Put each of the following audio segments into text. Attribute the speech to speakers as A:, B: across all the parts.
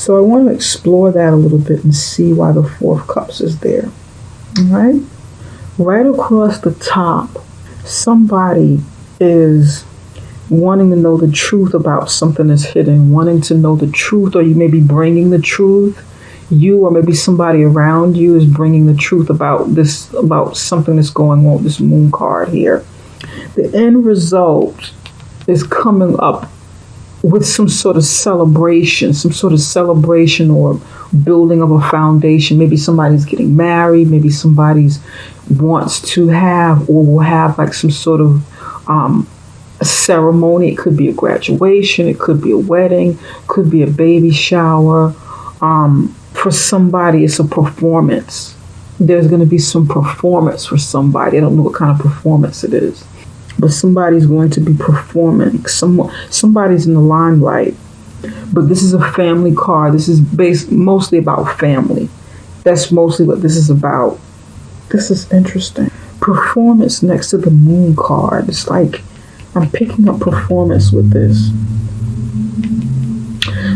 A: So I want to explore that a little bit and see why the Four of Cups is there. All right? Right across the top, somebody is wanting to know the truth about something that's hidden, wanting to know the truth, or you may be bringing the truth. You or maybe somebody around you is bringing the truth about this, about something that's going on with this moon card here. The end result is coming up with some sort of celebration or building of a foundation. Maybe somebody's getting married, maybe somebody's wants to have or will have like some sort of a ceremony. It could be a graduation, it could be a wedding, could be a baby shower. For somebody, it's a performance. There's going to be some performance for somebody. I don't know what kind of performance it is, but somebody's going to be performing. Somebody's in the limelight. But this is a family card. This is based mostly about family. That's mostly what this is about. This is interesting. Performance next to the moon card. It's like I'm picking up performance with this.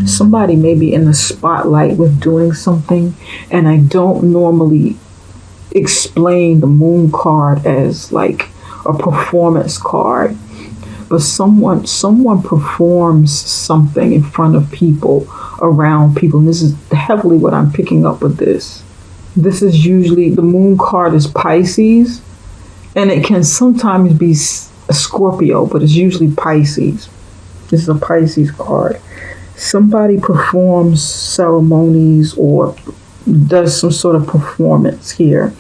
A: Somebody may be in the spotlight with doing something, and I don't normally explain the moon card as like a performance card, but someone performs something in front of people, around people, and this is heavily what I'm picking up with this. This is usually, the moon card is Pisces, and it can sometimes be a Scorpio, but it's usually Pisces. This is a Pisces card. Somebody performs ceremonies or does some sort of performance here.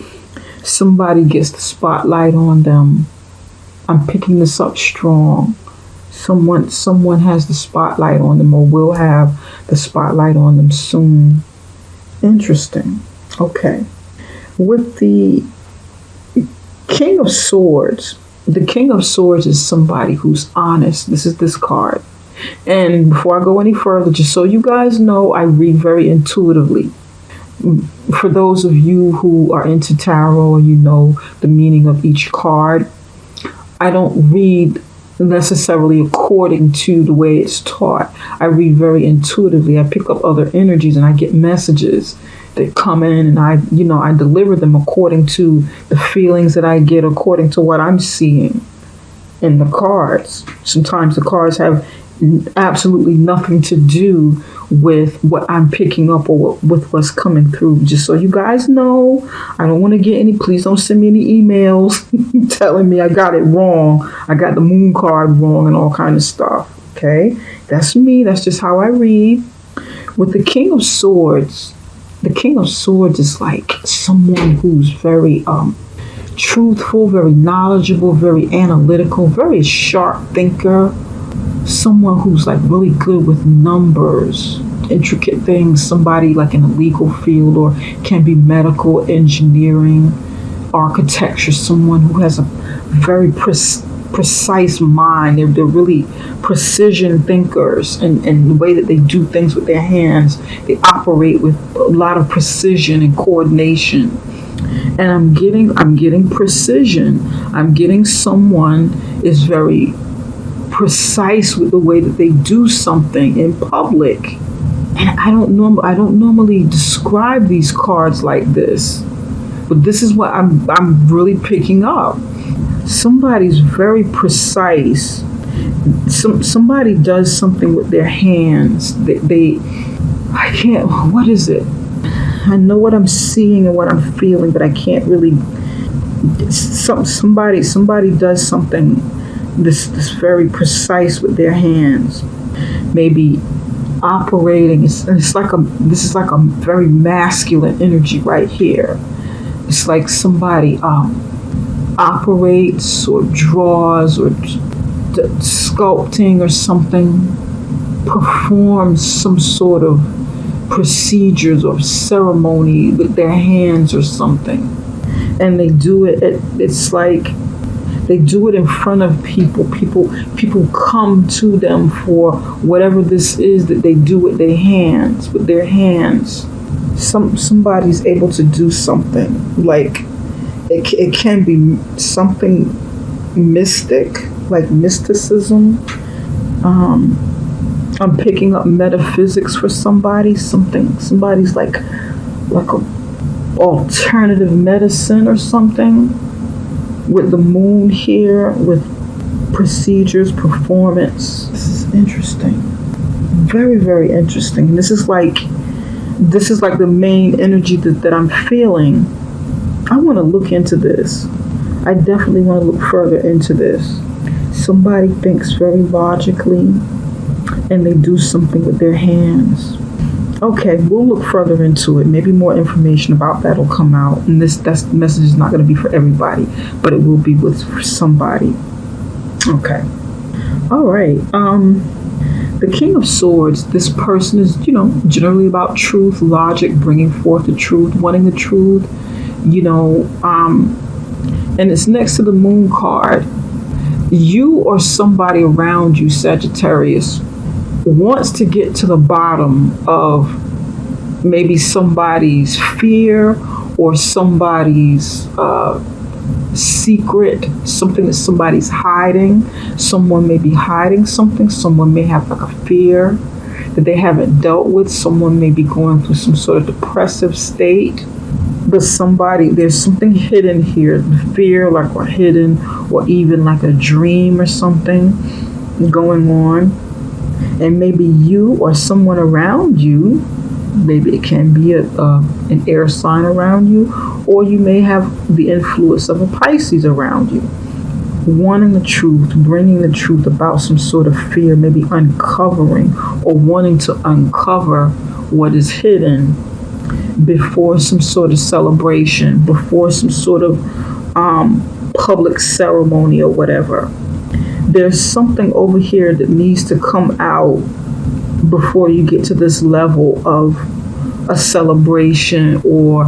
A: Somebody gets the spotlight on them. I'm picking this up strong. Someone has the spotlight on them or will have the spotlight on them soon. Interesting. Okay. With the King of Swords, the King of Swords is somebody who's honest. This is this card. And before I go any further, just so you guys know, I read very intuitively. For those of you who are into tarot, you know the meaning of each card. I don't read necessarily according to the way it's taught. I read very intuitively. I pick up other energies and I get messages that come in, and I deliver them according to the feelings that I get, according to what I'm seeing in the cards. Sometimes the cards have absolutely nothing to do with what I'm picking up or with what's coming through. Just so you guys know, I don't want to get any, please don't send me any emails telling me I got it wrong. I got the moon card wrong and all kind of stuff. Okay, that's me. That's just how I read. With the King of Swords is like someone who's very truthful, very knowledgeable, very analytical, very sharp thinker. Someone who's like really good with numbers, intricate things. Somebody like in the legal field, or can be medical, engineering, architecture. Someone who has a very precise mind. They're really precision thinkers, and the way that they do things with their hands, they operate with a lot of precision and coordination. And I'm getting precision. I'm getting someone is very precise with the way that they do something in public. And I don't normally describe these cards like this, but this is what I'm really picking up. Somebody's very precise. Somebody does something with their hands. What is it? I know what I'm seeing and what I'm feeling, but I can't really. Somebody does something this very precise with their hands, maybe operating. This is like a very masculine energy right here. It's like somebody operates or draws or sculpting or something, performs some sort of procedures or ceremony with their hands or something, and they do it. It's like they do it in front of people. People come to them for whatever this is that they do with their hands. Somebody's able to do something like it can be something mystic, like mysticism. I'm picking up metaphysics for somebody. Somebody's like a alternative medicine or something, with the moon here, with procedures, performance. This is interesting. Very, very interesting. And this is like the main energy that I'm feeling. I want to look into this. I definitely want to look further into this. Somebody thinks very logically and they do something with their hands. Okay, we'll look further into it. Maybe more information about that will come out. And that message is not going to be for everybody, but it will be for somebody. Okay. All right. The King of Swords, this person is, generally about truth, logic, bringing forth the truth, wanting the truth, and it's next to the Moon card. You or somebody around you, Sagittarius, wants to get to the bottom of maybe somebody's fear or somebody's secret, something that somebody's hiding. Someone may be hiding something. Someone may have like a fear that they haven't dealt with. Someone may be going through some sort of depressive state. But there's something hidden here, fear, like, or hidden, or even like a dream or something going on. And maybe you or someone around you, maybe it can be an air sign around you, or you may have the influence of a Pisces around you, wanting the truth, bringing the truth about some sort of fear, maybe uncovering or wanting to uncover what is hidden before some sort of celebration, before some sort of public ceremony or whatever. There's something over here that needs to come out before you get to this level of a celebration or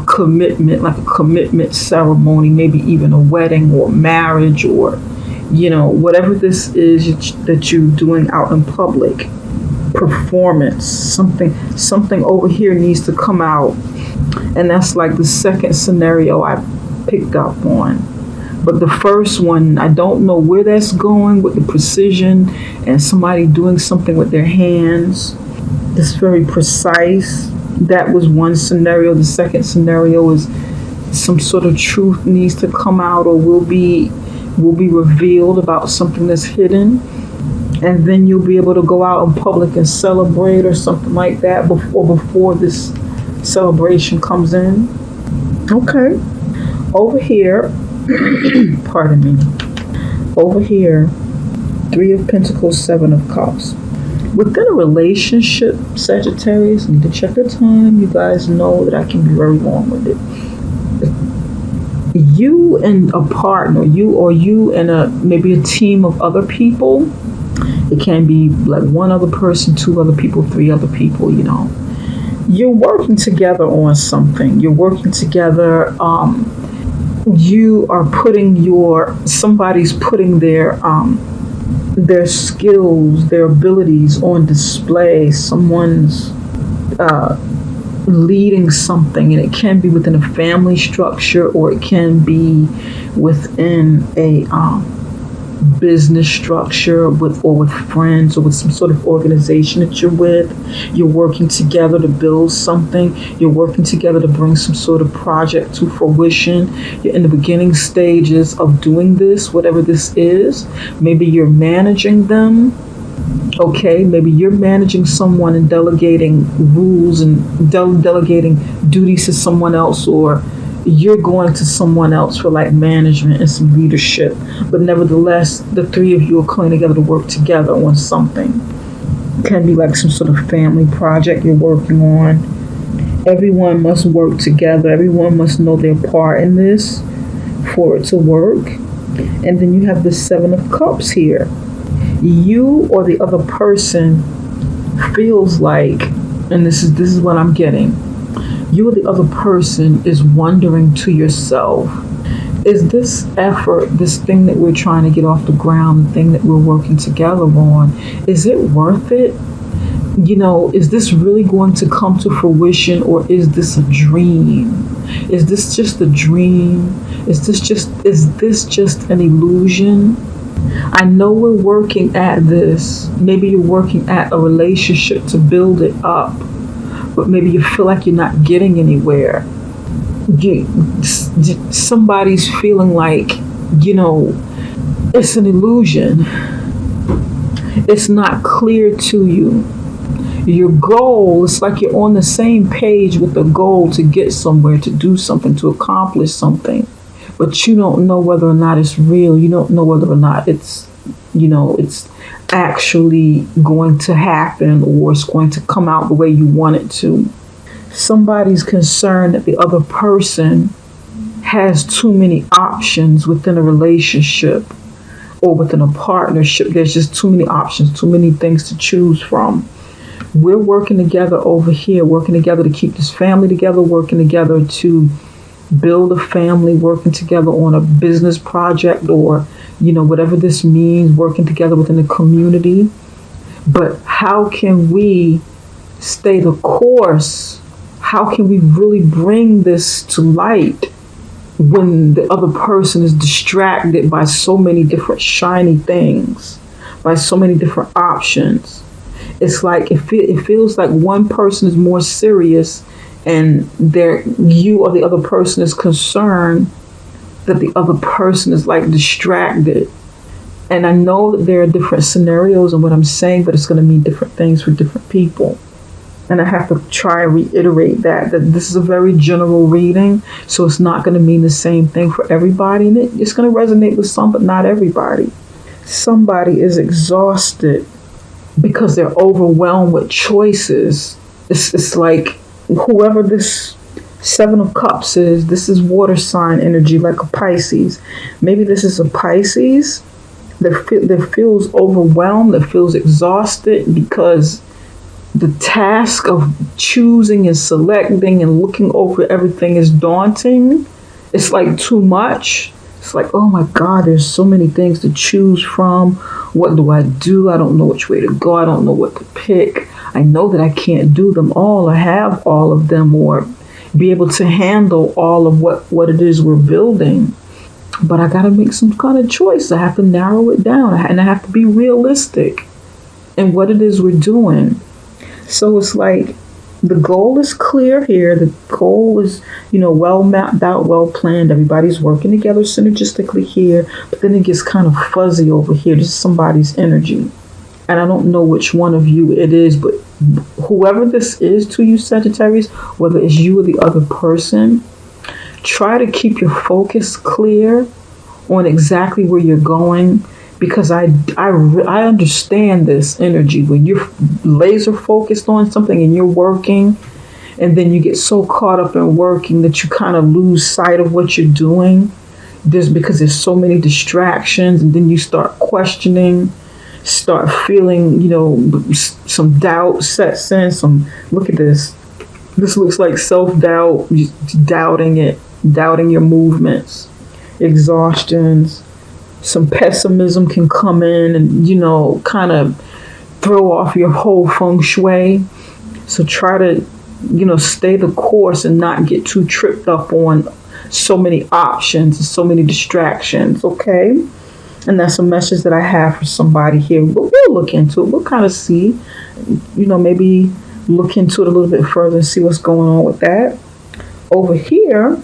A: commitment, like a commitment ceremony, maybe even a wedding or marriage, or whatever this is that you're doing out in public. Performance, something over here needs to come out, and that's like the second scenario I picked up on. But the first one, I don't know where that's going with the precision and somebody doing something with their hands. It's very precise. That was one scenario. The second scenario is some sort of truth needs to come out or will be revealed about something that's hidden. And then you'll be able to go out in public and celebrate or something like that before this celebration comes in. Okay. Over here, pardon me. Over here, 3 of Pentacles, 7 of Cups. Within a relationship, Sagittarius, need to check the time. You guys know that I can be very long-winded. You and a partner, you and maybe a team of other people. It can be like one other person, 2 other people, 3 other people, You're working together on something. You're working together. You are somebody's putting their skills, their abilities on display. Someone's leading something, and it can be within a family structure, or it can be within a business structure with friends, or with some sort of organization that you're with. You're working together to build something. You're working together to bring some sort of project to fruition. You're in the beginning stages of doing this, whatever this is. Maybe you're managing them. Okay, maybe you're managing someone and delegating rules and delegating duties to someone else, or you're going to someone else for like management and some leadership. But nevertheless, the 3 of you are coming together to work together on something. It can be like some sort of family project you're working on. Everyone must work together. Everyone must know their part in this for it to work. And then you have the 7 of Cups here. You or the other person feels like, and this is what I'm getting, you or the other person is wondering to yourself, is this effort, this thing that we're trying to get off the ground, the thing that we're working together on, is it worth it? Is this really going to come to fruition, or is this a dream? Is this just a dream? Is this just an illusion? I know we're working at this. Maybe you're working at a relationship to build it up, but maybe you feel like you're not getting anywhere. Somebody's feeling like, it's an illusion. It's not clear to you. Your goal, it's like you're on the same page with the goal to get somewhere, to do something, to accomplish something. But you don't know whether or not it's real. You don't know whether or not it's actually going to happen, or it's going to come out the way you want it to. Somebody's concerned that the other person has too many options within a relationship or within a partnership. There's just too many options, too many things to choose from. We're working together over here, working together to keep this family together, working together to build a family, working together on a business project, or whatever this means, working together within the community. But how can we stay the course? How can we really bring this to light when the other person is distracted by so many different shiny things, by so many different options? It's like it feels like one person is more serious, and you or the other person is concerned that the other person is like distracted. And I know that there are different scenarios in what I'm saying, but it's going to mean different things for different people. And I have to try and reiterate that this is a very general reading, so it's not going to mean the same thing for everybody. And it's going to resonate with some, but not everybody. Somebody is exhausted because they're overwhelmed with choices. It's like whoever this Seven of Cups is, this is water sign energy, like a Pisces. Maybe this is a Pisces that feels overwhelmed, that feels exhausted because the task of choosing and selecting and looking over everything is daunting. It's like too much. It's like, oh my God, there's so many things to choose from. What do? I don't know which way to go. I don't know what to pick. I know that I can't do them all or have all of them or be able to handle all of what it is we're building. But I got to make some kind of choice. I have to narrow it down, and I have to be realistic in what it is we're doing. So it's like the goal is clear here. The goal is, well mapped out, well planned. Everybody's working together synergistically here, but then it gets kind of fuzzy over here. This is somebody's energy. And I don't know which one of you it is, but whoever this is to you, Sagittarius, whether it's you or the other person, try to keep your focus clear on exactly where you're going. Because I understand this energy when you're laser focused on something and you're working, and then you get so caught up in working that you kind of lose sight of what you're doing. Because there's so many distractions, and then you start questioning, start feeling, some doubt sets in. Look at this. This looks like self-doubt, doubting it, doubting your movements, exhaustions. Some pessimism can come in and, kind of throw off your whole feng shui. So try to, stay the course and not get too tripped up on so many options and so many distractions, okay? And that's a message that I have for somebody here. We'll look into it. We'll kind of see, maybe look into it a little bit further and see what's going on with that. Over here,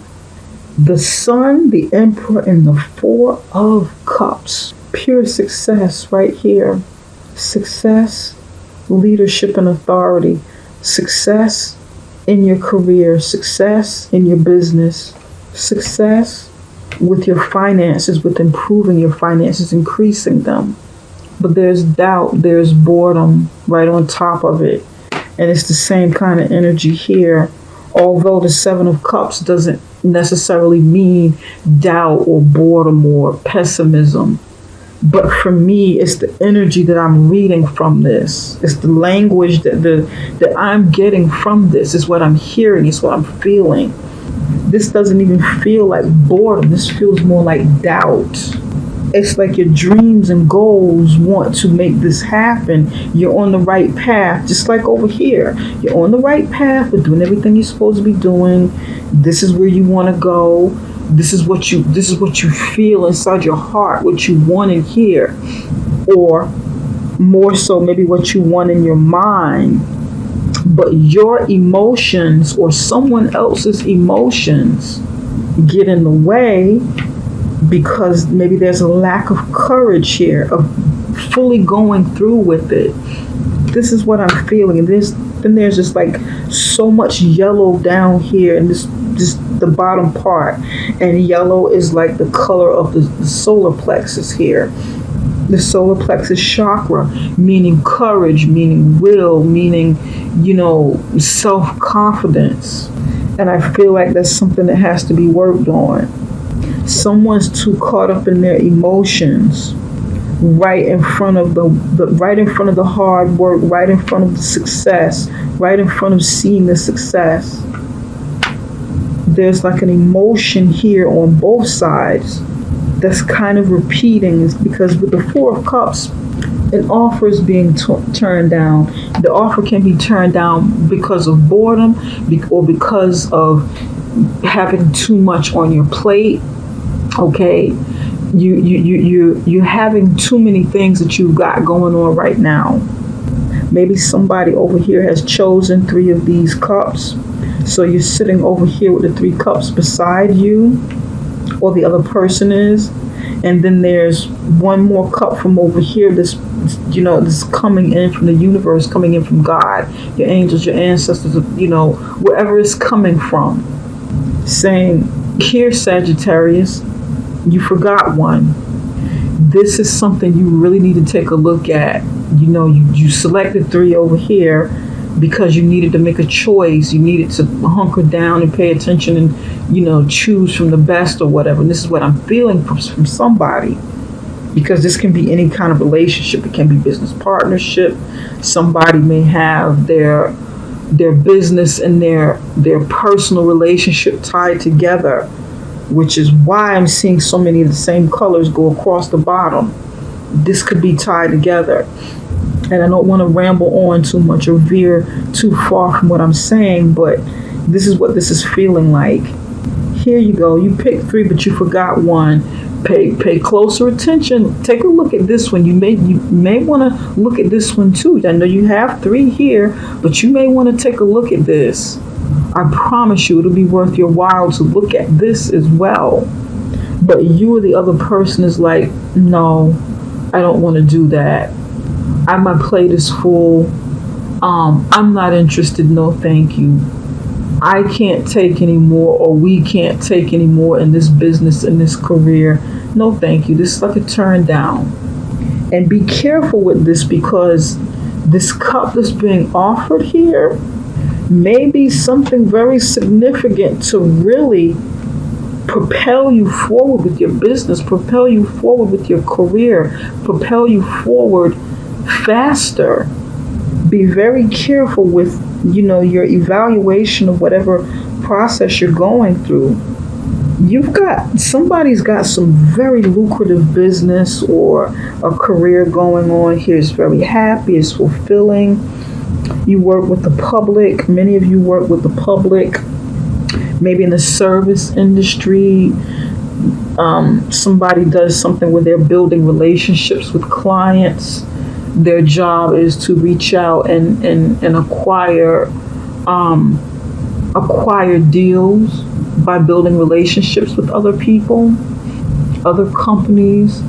A: the Sun, the Emperor, and the Four of Cups. Pure success right here. Success, leadership, and authority. Success in your career. Success in your business. Success with your finances, with improving your finances, increasing them. But there's doubt, there's boredom right on top of it. And it's the same kind of energy here. Although the Seven of Cups doesn't necessarily mean doubt or boredom or pessimism. But for me, it's the energy that I'm reading from this. It's the language that I'm getting from this. It's what I'm hearing. It's what I'm feeling. This doesn't even feel like boredom. This feels more like doubt. It's like your dreams and goals want to make this happen. You're on the right path, just like over here. You're on the right path. We're doing everything you're supposed to be doing. This is where you want to go. This is what you feel inside your heart, what you want in here, or more so maybe what you want in your mind. But your emotions or someone else's emotions get in the way because maybe there's a lack of courage here of fully going through with it. This is what I'm feeling. And then there's just like so much yellow down here and this just the bottom part. And yellow is like the color of the solar plexus here. The solar plexus chakra, meaning courage, meaning will, meaning, self-confidence. And I feel like that's something that has to be worked on. Someone's too caught up in their emotions right in front of the hard work, right in front of the success, right in front of seeing the success. There's like an emotion here on both sides that's kind of repeating, because with the Four of Cups, an offer is being turned down. The offer can be turned down because of boredom or because of having too much on your plate. Okay, you're having too many things that you've got going on right now. Maybe somebody over here has chosen 3 of these cups, so you're sitting over here with the 3 cups beside you, or the other person is, and then there's one more cup from over here, this coming in from the universe, coming in from God, your angels, your ancestors, wherever it's coming from, saying, here, Sagittarius, you forgot one. This is something you really need to take a look at. You selected 3 over here because you needed to make a choice. You needed to hunker down and pay attention and, choose from the best or whatever. And this is what I'm feeling from somebody, because this can be any kind of relationship. It can be business partnership. Somebody may have their business and their personal relationship tied together, which is why I'm seeing so many of the same colors go across the bottom. This could be tied together. And I don't want to ramble on too much or veer too far from what I'm saying, but this is what this is feeling like. Here you go. You picked 3, but you forgot one. Pay closer attention. Take a look at this one. You may want to look at this one too. I know you have 3 here, but you may want to take a look at this. I promise you it'll be worth your while to look at this as well. But you or the other person is like, no, I don't want to do that. My plate is full. I'm not interested. No, thank you. I can't take any more, or we can't take any more in this business, in this career. No, thank you. This is like a turn down. And be careful with this, because this cup that's being offered here may be something very significant to really propel you forward with your business, propel you forward with your career, propel you forward faster. Be very careful with, your evaluation of whatever process you're going through. Somebody's got some very lucrative business or a career going on here. It's very happy, it's fulfilling. You work with the public. Many of you work with the public, maybe in the service industry. Somebody does something where they're building relationships with clients. Their job is to reach out and acquire deals by building relationships with other people, other companies,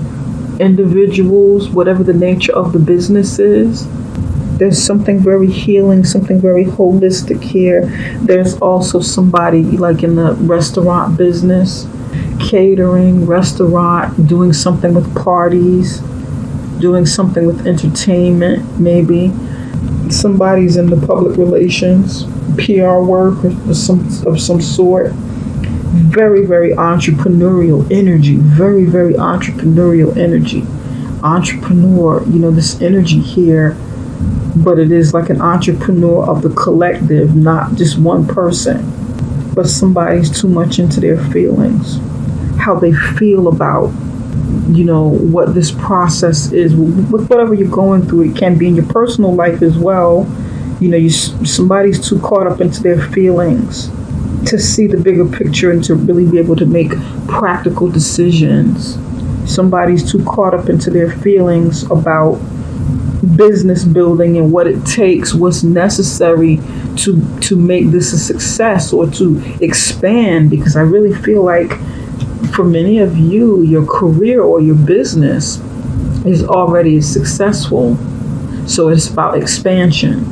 A: individuals, whatever the nature of the business is. There's something very healing, something very holistic here. There's also somebody like in the restaurant business, catering, restaurant, doing something with parties, doing something with entertainment, maybe. Somebody's in the public relations, PR work of some sort. Very, very entrepreneurial energy. Very, very entrepreneurial energy. Entrepreneur, this energy here, but it is like an entrepreneur of the collective, not just one person. But somebody's too much into their feelings, how they feel about what this process is, with whatever you're going through. It can be in your personal life as well. Somebody's too caught up into their feelings. to see the bigger picture and to really be able to make practical decisions. Somebody's too caught up into their feelings about business building and what it takes, what's necessary to make this a success or to expand, because I really feel like for many of you, your career or your business is already successful. So it's about expansion.